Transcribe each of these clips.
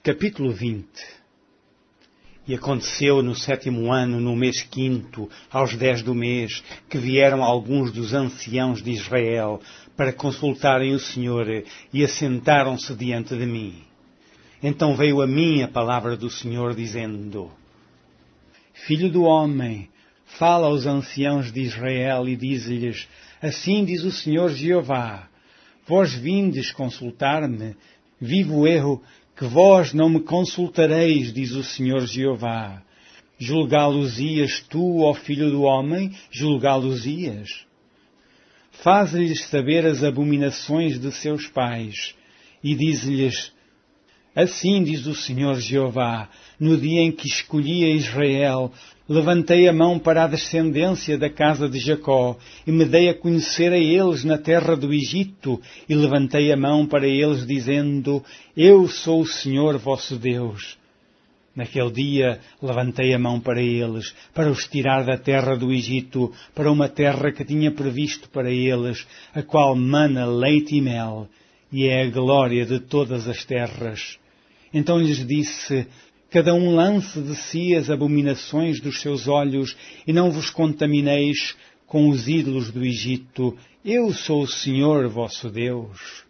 Capítulo 20. E aconteceu no 7º ano, no mês 5º, aos 10 do mês, que vieram alguns dos anciãos de Israel para consultarem o Senhor e assentaram-se diante de mim. Então veio a mim a palavra do Senhor, dizendo: Filho do homem, fala aos anciãos de Israel e diz-lhes: Assim diz o Senhor Jeová, vós vindes consultar-me, vivo erro que vós não me consultareis, diz o Senhor Jeová. Julgá-los-ias tu, ó filho do homem, julgá-los-ias? Faz-lhes saber as abominações de seus pais, e diz-lhes: Assim diz o Senhor Jeová, no dia em que escolhi a Israel, levantei a mão para a descendência da casa de Jacó, e me dei a conhecer a eles na terra do Egito, e levantei a mão para eles, dizendo: Eu sou o Senhor vosso Deus. Naquele dia levantei a mão para eles, para os tirar da terra do Egito, para uma terra que tinha previsto para eles, a qual mana leite e mel, e é a glória de todas as terras. Então lhes disse: Cada um lance de si as abominações dos seus olhos, e não vos contamineis com os ídolos do Egito. Eu sou o Senhor vosso Deus.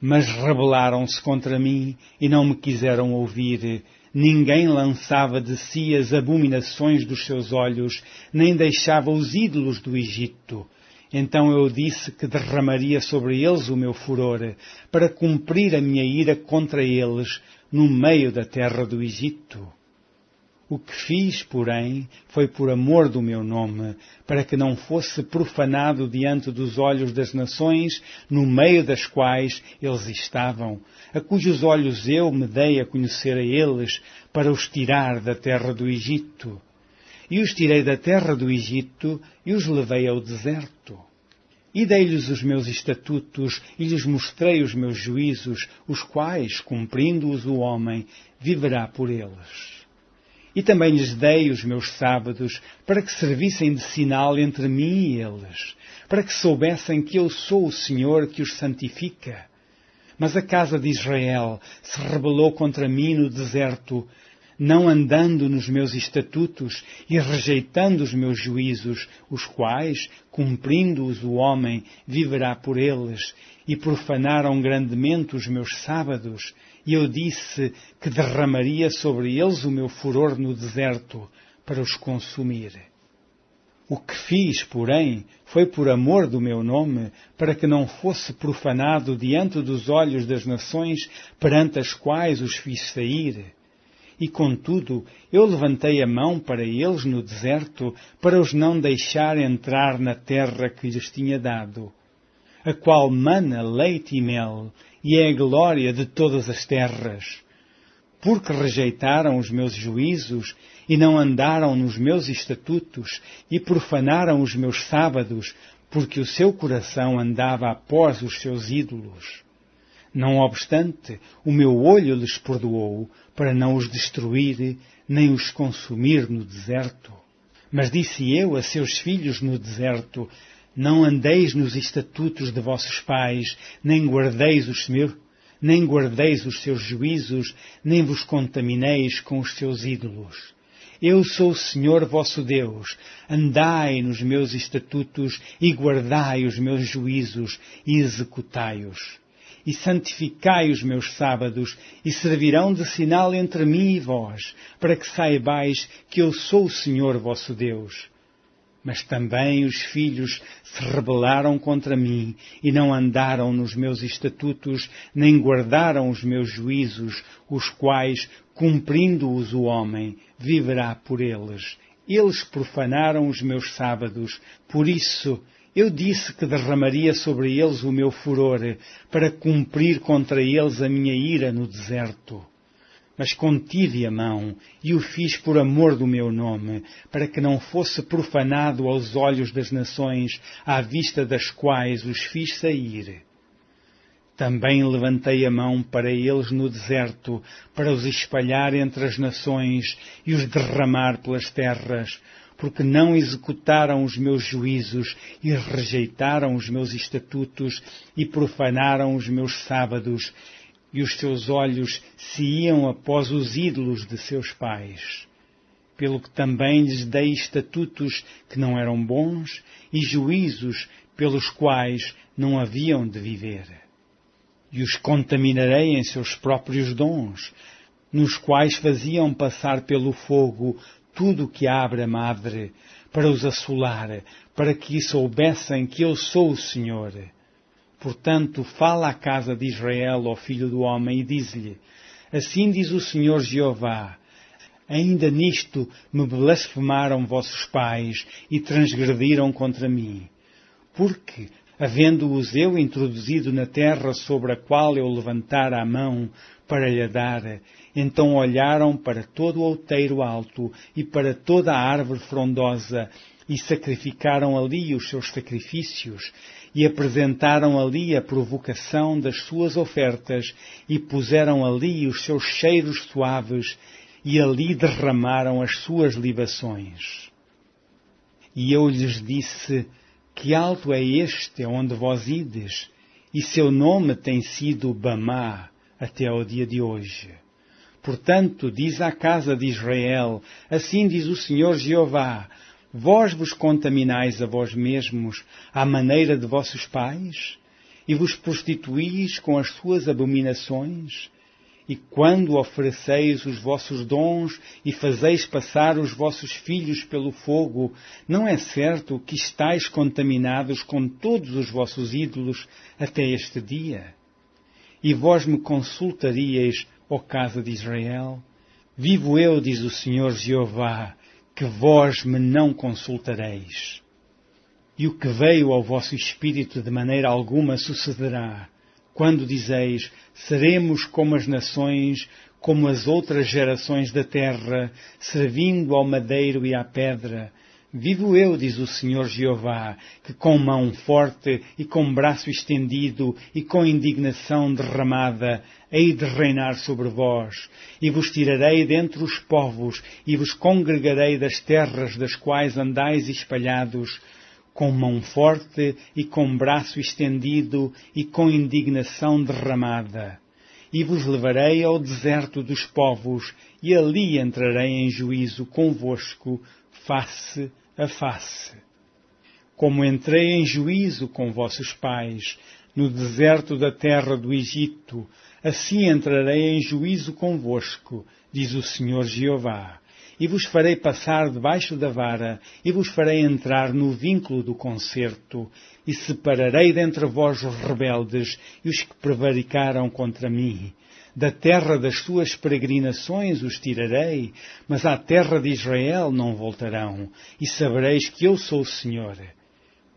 Mas rebelaram-se contra mim, e não me quiseram ouvir. Ninguém lançava de si as abominações dos seus olhos, nem deixava os ídolos do Egito. Então eu disse que derramaria sobre eles o meu furor, para cumprir a minha ira contra eles, no meio da terra do Egito. O que fiz, porém, foi por amor do meu nome, para que não fosse profanado diante dos olhos das nações, no meio das quais eles estavam, a cujos olhos eu me dei a conhecer a eles, para os tirar da terra do Egito. E os tirei da terra do Egito e os levei ao deserto. E dei-lhes os meus estatutos e lhes mostrei os meus juízos, os quais, cumprindo-os o homem, viverá por eles. E também lhes dei os meus sábados, para que servissem de sinal entre mim e eles, para que soubessem que eu sou o Senhor que os santifica. Mas a casa de Israel se rebelou contra mim no deserto, não andando nos meus estatutos e rejeitando os meus juízos, os quais, cumprindo-os o homem, viverá por eles, e profanaram grandemente os meus sábados, e eu disse que derramaria sobre eles o meu furor no deserto, para os consumir. O que fiz, porém, foi por amor do meu nome, para que não fosse profanado diante dos olhos das nações perante as quais os fiz sair. E, contudo, eu levantei a mão para eles no deserto, para os não deixar entrar na terra que lhes tinha dado, a qual mana leite e mel, e é a glória de todas as terras. Porque rejeitaram os meus juízos, e não andaram nos meus estatutos, e profanaram os meus sábados, porque o seu coração andava após os seus ídolos. Não obstante, o meu olho lhes perdoou, para não os destruir, nem os consumir no deserto. Mas disse eu a seus filhos no deserto: Não andeis nos estatutos de vossos pais, nem guardeis os seus juízos, nem vos contamineis com os seus ídolos. Eu sou o Senhor vosso Deus. Andai nos meus estatutos e guardai os meus juízos e executai-os. E santificai os meus sábados, e servirão de sinal entre mim e vós, para que saibais que eu sou o Senhor vosso Deus. Mas também os filhos se rebelaram contra mim, e não andaram nos meus estatutos, nem guardaram os meus juízos, os quais, cumprindo-os o homem, viverá por eles. Eles profanaram os meus sábados, por isso eu disse que derramaria sobre eles o meu furor, para cumprir contra eles a minha ira no deserto. Mas contive a mão, e o fiz por amor do meu nome, para que não fosse profanado aos olhos das nações, à vista das quais os fiz sair. Também levantei a mão para eles no deserto, para os espalhar entre as nações e os derramar pelas terras, porque não executaram os meus juízos e rejeitaram os meus estatutos e profanaram os meus sábados, e os seus olhos se iam após os ídolos de seus pais. Pelo que também lhes dei estatutos que não eram bons e juízos pelos quais não haviam de viver. E os contaminarei em seus próprios dons, nos quais faziam passar pelo fogo tudo o que abre a madre, para os assolar, para que soubessem que eu sou o Senhor. Portanto, fala à casa de Israel, ó filho do homem, e diz-lhe, assim diz o Senhor Jeová, ainda nisto me blasfemaram vossos pais e transgrediram contra mim. Porque, havendo-os eu introduzido na terra sobre a qual eu levantara a mão para lhe dar, então olharam para todo o outeiro alto e para toda a árvore frondosa e sacrificaram ali os seus sacrifícios e apresentaram ali a provocação das suas ofertas e puseram ali os seus cheiros suaves e ali derramaram as suas libações. E eu lhes disse, que alto é este onde vós ides, e seu nome tem sido Bamá até ao dia de hoje. Portanto, diz à casa de Israel, assim diz o Senhor Jeová, vós vos contaminais a vós mesmos à maneira de vossos pais, e vos prostituís com as suas abominações, e quando ofereceis os vossos dons e fazeis passar os vossos filhos pelo fogo, não é certo que estáis contaminados com todos os vossos ídolos até este dia? E vós me consultaríeis, ó casa de Israel? Vivo eu, diz o Senhor Jeová, que vós me não consultareis. E o que veio ao vosso espírito de maneira alguma sucederá, quando dizeis, seremos como as nações, como as outras gerações da terra, servindo ao madeiro e à pedra. Vivo eu, diz o Senhor Jeová, que com mão forte e com braço estendido e com indignação derramada hei de reinar sobre vós, e vos tirarei dentre os povos, e vos congregarei das terras das quais andais espalhados, com mão forte e com braço estendido e com indignação derramada. E vos levarei ao deserto dos povos, e ali entrarei em juízo convosco, face a face. Como entrei em juízo com vossos pais, no deserto da terra do Egito, assim entrarei em juízo convosco, diz o Senhor Jeová. E vos farei passar debaixo da vara, e vos farei entrar no vínculo do concerto, e separarei dentre vós os rebeldes e os que prevaricaram contra mim. Da terra das suas peregrinações os tirarei, mas à terra de Israel não voltarão, e sabereis que eu sou o Senhor.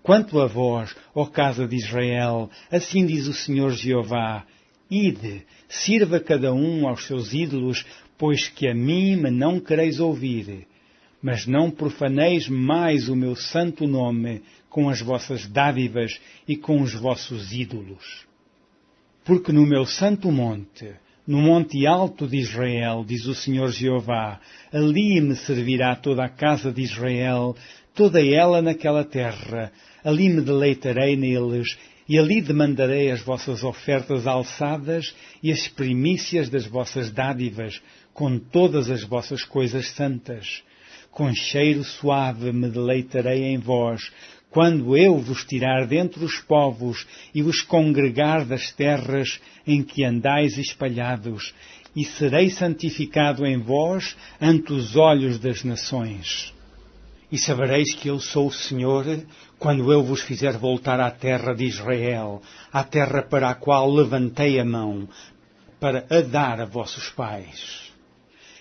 Quanto a vós, ó casa de Israel, assim diz o Senhor Jeová, ide, sirva cada um aos seus ídolos, pois que a mim me não quereis ouvir, mas não profaneis mais o meu santo nome com as vossas dádivas e com os vossos ídolos. Porque no meu santo monte, no monte alto de Israel, diz o Senhor Jeová, ali me servirá toda a casa de Israel, toda ela naquela terra, ali me deleitarei neles, e ali demandarei as vossas ofertas alçadas e as primícias das vossas dádivas, com todas as vossas coisas santas. Com cheiro suave me deleitarei em vós, quando eu vos tirar dentre os povos e vos congregar das terras em que andais espalhados, e serei santificado em vós ante os olhos das nações. E sabereis que eu sou o Senhor, quando eu vos fizer voltar à terra de Israel, à terra para a qual levantei a mão, para a dar a vossos pais.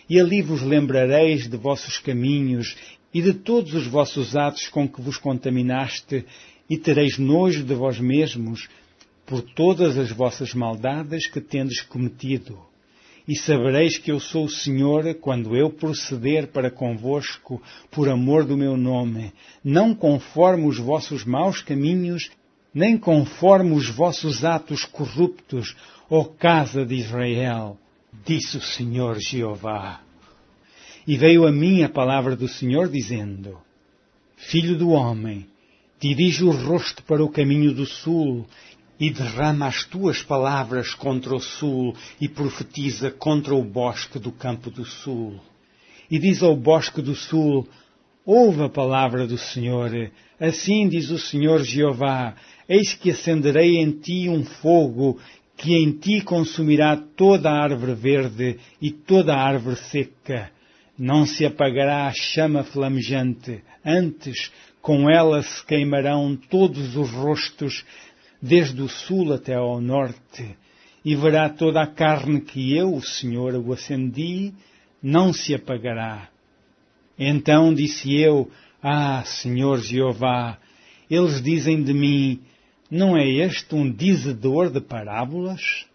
E ali vos lembrareis de vossos caminhos e de todos os vossos atos com que vos contaminaste, e tereis nojo de vós mesmos por todas as vossas maldades que tendes cometido. E sabereis que eu sou o Senhor quando eu proceder para convosco por amor do meu nome, não conforme os vossos maus caminhos, nem conforme os vossos atos corruptos, ó casa de Israel, disse o Senhor Jeová. E veio a mim a palavra do Senhor dizendo, Filho do homem, dirige o rosto para o caminho do sul, e derrama as tuas palavras contra o sul e profetiza contra o bosque do campo do sul. E diz ao bosque do sul: ouve a palavra do Senhor. Assim diz o Senhor Jeová: eis que acenderei em ti um fogo, que em ti consumirá toda a árvore verde e toda a árvore seca. Não se apagará a chama flamejante, antes com ela se queimarão todos os rostos, desde o sul até ao norte, e verá toda a carne que eu, o Senhor, o acendi, não se apagará. Então disse eu: ah, Senhor Jeová, eles dizem de mim: não é este um dizedor de parábolas?